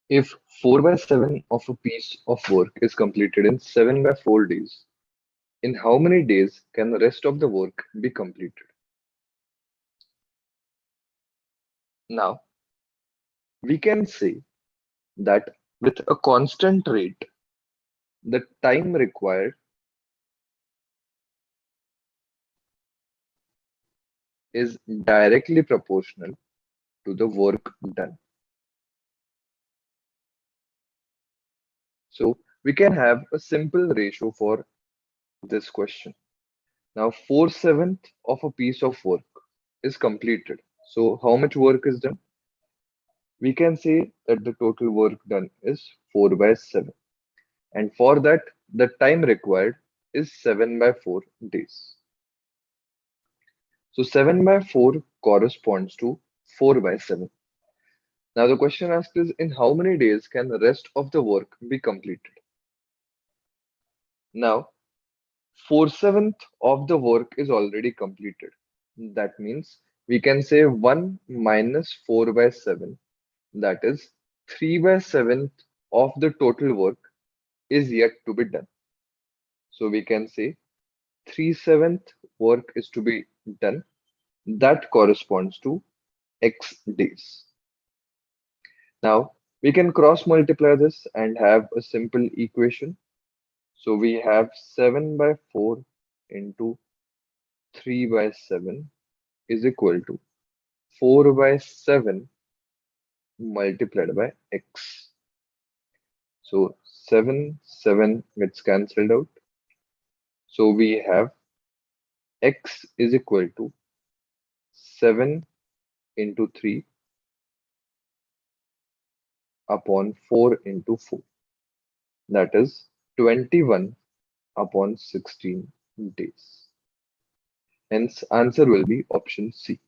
If 4 by 7 of a piece of work is completed in 7 by 4 days, in how many days can the rest of the work be completed? Now, we can say that with a constant rate, the time required is directly proportional to the work done. So we can have a simple ratio for this question. Now, 4/7 of a piece of work is completed. So how much work is done? We can say that the total work done is 4 by 7. And for that, the time required is 7 by 4 days. So 7 by 4 corresponds to 4 by 7. Now the question asked is in how many days can the rest of the work be completed? Now 4/7 of the work is already completed. That means we can say 1 minus 4 by 7, that is 3 by 7 of the total work is yet to be done. So we can say 3/7 work is to be done. That corresponds to X days. Now we can cross multiply this and have a simple equation. So we have 7 by 4 into 3 by 7 is equal to 4 by 7 multiplied by x. So 7 gets cancelled out. So we have x is equal to 7 into 3 upon 4 into 4. That is 21 upon 16 days. Hence, answer will be option C.